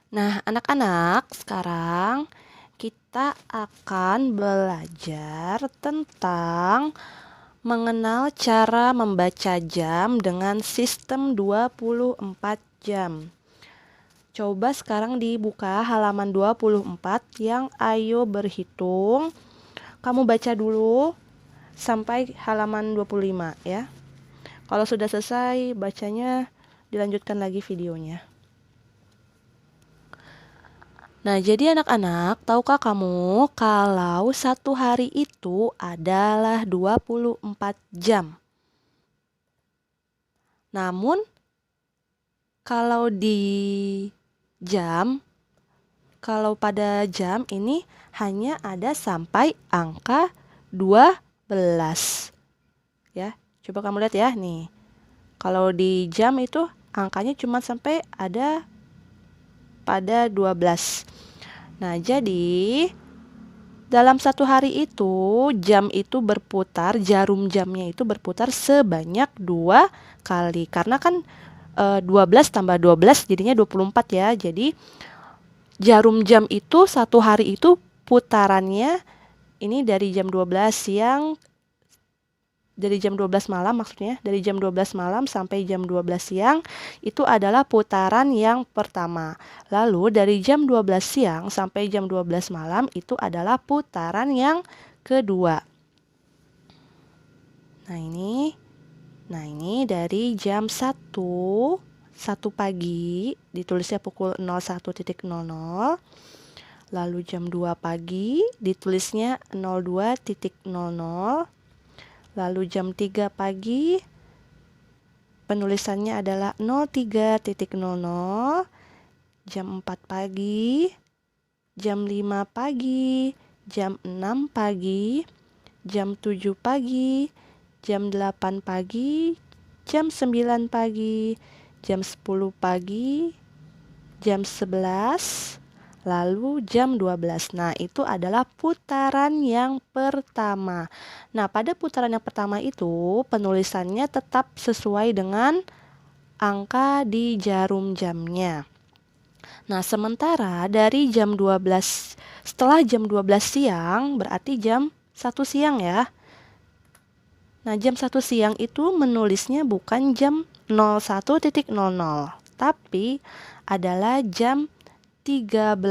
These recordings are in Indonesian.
Nah, anak-anak, sekarang kita akan belajar tentang mengenal cara membaca jam dengan sistem 24 jam. Coba sekarang dibuka halaman 24 yang ayo berhitung. Kamu baca dulu sampai halaman 25 ya. Kalau sudah selesai bacanya, dilanjutkan lagi videonya. Nah, jadi anak-anak, tahukah kamu kalau satu hari itu adalah 24 jam? Namun, kalau di jam, kalau pada jam ini hanya ada sampai angka 12. Ya, coba kamu lihat ya, nih. Kalau di jam itu angkanya cuma sampai ada pada 12. Nah, jadi dalam satu hari itu, jam itu berputar, jarum jamnya itu berputar sebanyak 2 kali. Karena kan 12 tambah 12 jadinya 24 ya. Jadi jarum jam itu satu hari itu putarannya ini dari jam 12 siang, dari jam 12 malam maksudnya, dari jam 12 malam sampai jam 12 siang itu adalah putaran yang pertama. Lalu dari jam 12 siang sampai jam 12 malam itu adalah putaran yang kedua. Nah ini dari jam 1 pagi, ditulisnya pukul 01.00. Lalu jam 2 pagi, ditulisnya 02.00. Lalu jam 3 pagi, penulisannya adalah 03.00. Jam 4 pagi, jam 5 pagi, jam 6 pagi, jam 7 pagi, jam 8 pagi, jam 9 pagi, jam 10 pagi, jam 11, lalu jam 12. Nah, itu adalah putaran yang pertama. Nah, pada putaran yang pertama itu penulisannya tetap sesuai dengan angka di jarum jamnya. Nah, sementara dari jam 12, setelah jam 12 siang berarti jam 1 siang ya. Nah, jam 1 siang itu menulisnya bukan jam 01.00, tapi adalah jam 13.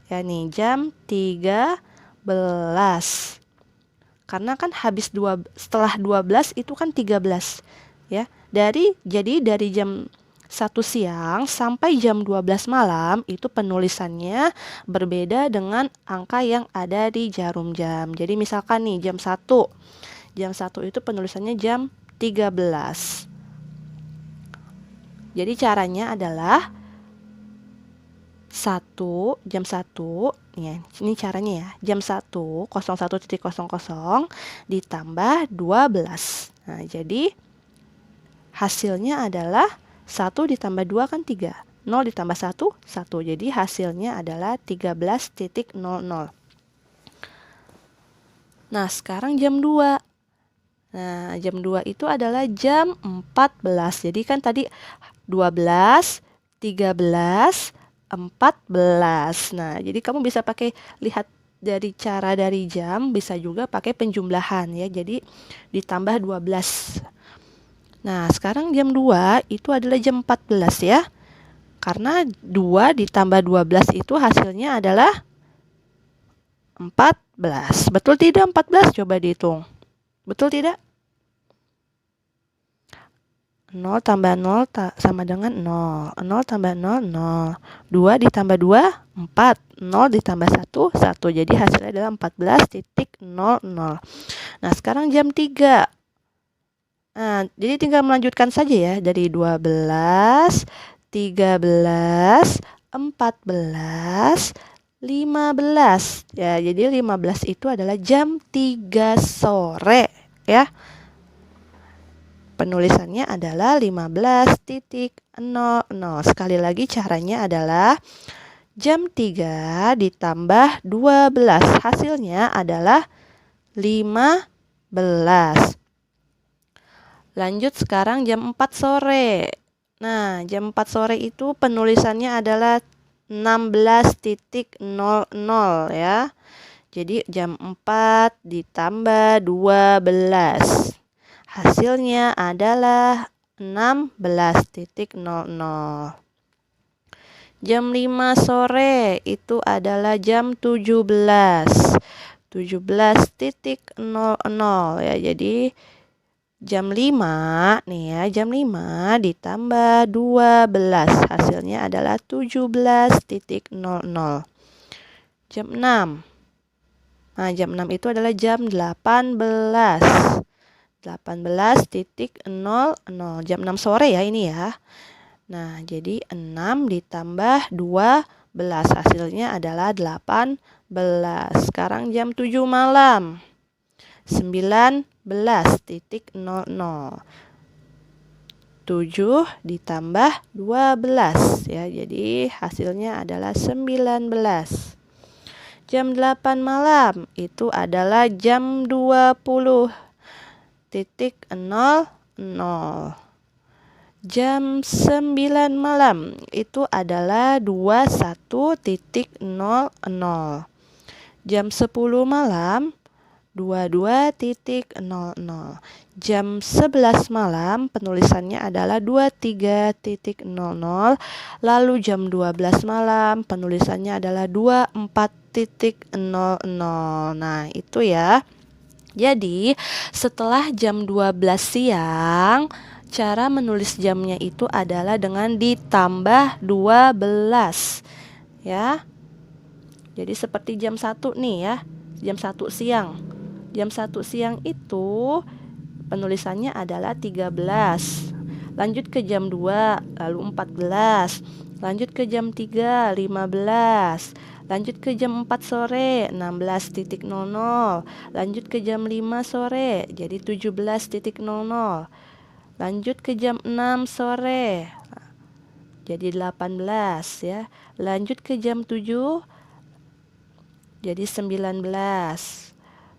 Ya nih, jam 13. Karena kan setelah 12 itu kan 13 ya. Jadi dari jam 1 siang sampai jam 12 malam itu penulisannya berbeda dengan angka yang ada di jarum jam. Jadi misalkan nih jam 1 itu penulisannya jam 13. Jadi caranya adalah jam 1 ya, ini caranya ya. Jam 1 01.00 ditambah 12. Nah, jadi hasilnya adalah 1 ditambah 2 kan 3. 0 ditambah 1, 1. Jadi hasilnya adalah 13.00. Nah, sekarang jam 2. Nah, jam 2 itu adalah jam 14. Jadi kan tadi 12, 13, 14. Nah, jadi kamu bisa pakai lihat dari cara dari jam, bisa juga pakai penjumlahan ya. Jadi ditambah 12. Nah, sekarang jam 2 itu adalah jam 14 ya. Karena 2 ditambah 12 itu hasilnya adalah 14. Betul tidak 14? Coba dihitung. Betul tidak? 0 tambah 0 sama dengan 0. 0 tambah 0, 0. 2 ditambah 2, 4. 0 ditambah 1, 1. Jadi hasilnya adalah 14.00. Nah, sekarang jam 3. Nah, jadi tinggal melanjutkan saja ya. Dari 12, 13, 14, 15. Ya, jadi 15 itu adalah jam 3 sore ya. Penulisannya adalah 15.00. Sekali lagi caranya adalah jam 3 ditambah 12. Hasilnya adalah 15. Lanjut sekarang jam 4 sore. Nah, jam 4 sore itu penulisannya adalah 16.00 ya. Jadi jam 4 ditambah 12. Hasilnya adalah 16.00. Jam 5 sore itu adalah jam 17. 17.00 ya. Jadi jam 5 nih ya, jam 5 ditambah 12. Hasilnya adalah 17.00. Jam 6. Nah, jam 6 itu adalah jam 18. 18.00. Jam 6 sore ya ini ya. Nah, jadi 6 ditambah 12. Hasilnya adalah 18. Sekarang jam 7 malam. 19.00. 7 ditambah 12 ya. Jadi hasilnya adalah 19. Jam 8 malam itu adalah jam 20.00. Jam 9 malam itu adalah 21.00. Jam 10 malam 22.00. Jam 11 malam penulisannya adalah 23.00. Lalu jam 12 malam penulisannya adalah 24.00. Nah, itu ya. Jadi, setelah jam 12 siang, cara menulis jamnya itu adalah dengan ditambah 12. Ya. Jadi seperti jam 1 nih ya. Jam 1 siang. Jam 1 siang itu penulisannya adalah 13. Lanjut ke jam 2, lalu 14. Lanjut ke jam 3, 15. Lanjut ke jam 4 sore, 16.00. Lanjut ke jam 5 sore, jadi 17.00. Lanjut ke jam 6 sore, jadi 18 ya. Lanjut ke jam 7, jadi 19.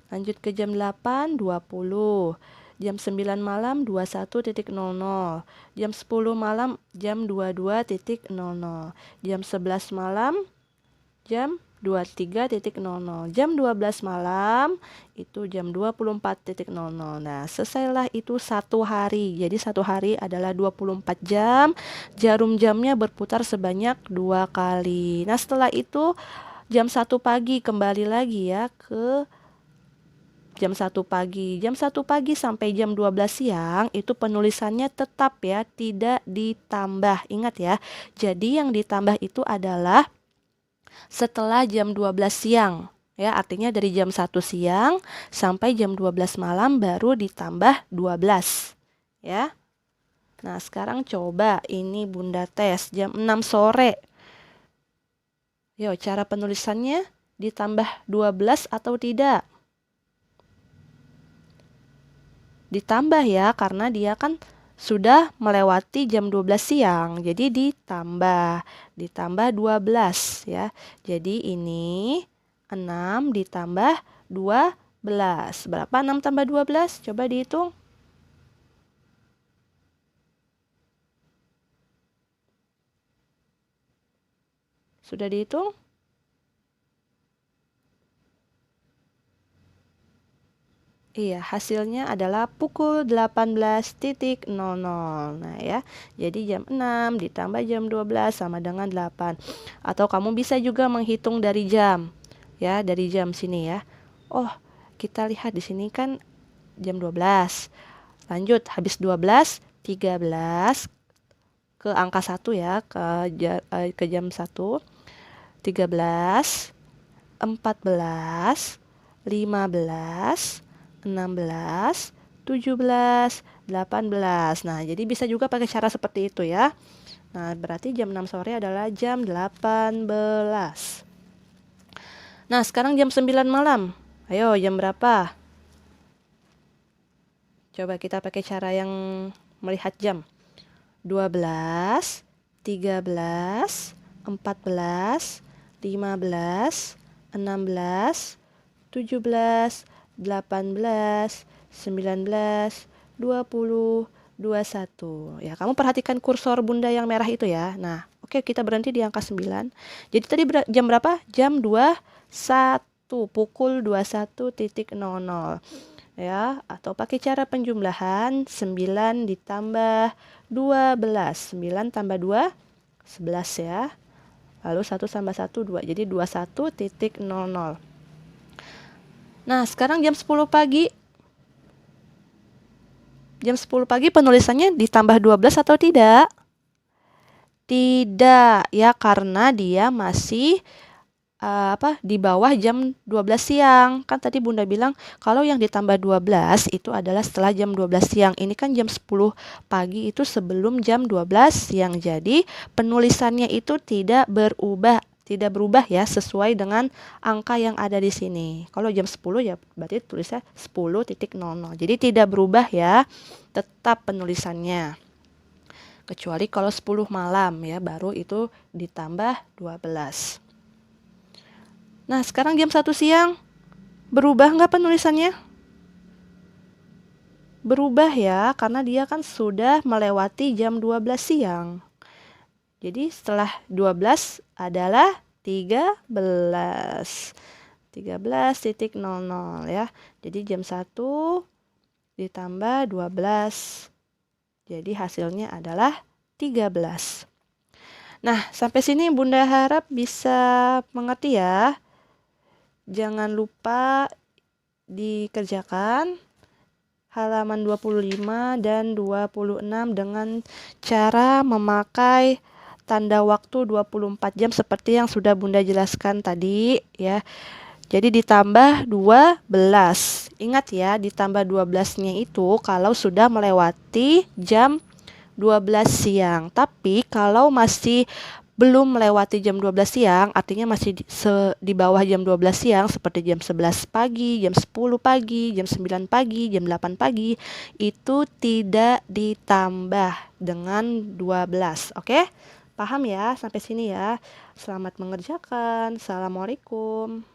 Lanjut ke jam 8, 20. Jam 9 malam 21.00. Jam 10 malam jam 22.00. Jam 11 malam jam 23.00. Jam 12 malam itu jam 24.00. Nah, selesailah itu satu hari. Jadi satu hari adalah 24 jam. Jarum jamnya berputar sebanyak 2 kali. Nah, setelah itu jam 1 pagi kembali lagi ya ke jam 1 pagi. Jam 1 pagi sampai jam 12 siang itu penulisannya tetap ya, tidak ditambah. Ingat ya. Jadi yang ditambah itu adalah setelah jam 12 siang. Ya, artinya dari jam 1 siang sampai jam 12 malam baru ditambah 12. Ya. Nah, sekarang coba ini Bunda tes jam 6 sore. Yo, cara penulisannya ditambah 12 atau tidak? Ditambah ya, karena dia kan sudah melewati jam 12 siang. Jadi ditambah 12 ya. Jadi ini 6 ditambah 12. Berapa 6 tambah 12? Coba dihitung. Sudah dihitung? Iya, hasilnya adalah pukul 18.00. Nah ya, jadi jam 6 ditambah jam 12 sama dengan 8. Atau kamu bisa juga menghitung dari jam. Ya, dari jam sini ya. Oh, kita lihat di sini kan jam 12. Lanjut, habis 12, 13 ke angka 1 ya, ke jam 1. 13, 14, 15, 16, 17, 18. Nah, jadi bisa juga pakai cara seperti itu ya. Nah, berarti jam 6 sore adalah jam 18. Nah, sekarang jam 9 malam. Ayo, jam berapa? Coba kita pakai cara yang melihat jam. 12, 13, 14, 15, 16, 17, 18, 19, 20, 21. Ya, kamu perhatikan kursor Bunda yang merah itu ya. Nah, oke. Oke, kita berhenti di angka 9. Jadi tadi jam berapa? Jam 21, pukul 21.00. Ya, atau pakai cara penjumlahan 9 ditambah 12. 9 tambah 2, 11 ya. Lalu 1 tambah 1, 2. Jadi 21.00. Nah, sekarang jam 10 pagi. Jam 10 pagi penulisannya ditambah 12 atau tidak? Tidak, ya, karena dia masih di bawah jam 12 siang. Kan tadi Bunda bilang kalau yang ditambah 12 itu adalah setelah jam 12 siang. Ini kan jam 10 pagi itu sebelum jam 12 siang. Jadi penulisannya itu tidak berubah ya, sesuai dengan angka yang ada di sini. Kalau jam 10 ya berarti tulisnya 10.00. Jadi tidak berubah ya, tetap penulisannya. Kecuali kalau 10 malam ya, baru itu ditambah 12. Nah, sekarang jam 1 siang. Berubah nggak penulisannya? Berubah ya, karena dia kan sudah melewati jam 12 siang. Jadi setelah 12 adalah 13. 13.00 ya. Jadi jam 1 ditambah 12. Jadi hasilnya adalah 13. Nah, sampai sini Bunda harap bisa mengerti ya. Jangan lupa dikerjakan halaman 25 dan 26 dengan cara memakai tanda waktu 24 jam seperti yang sudah Bunda jelaskan tadi ya. Jadi ditambah 12. Ingat ya, ditambah 12-nya itu kalau sudah melewati jam 12 siang. Tapi kalau masih belum melewati jam 12 siang, artinya masih di bawah jam 12 siang, seperti jam 11 pagi, jam 10 pagi, jam 9 pagi, jam 8 pagi, itu tidak ditambah dengan 12. Oke? Paham ya? Sampai sini ya. Selamat mengerjakan. Assalamualaikum.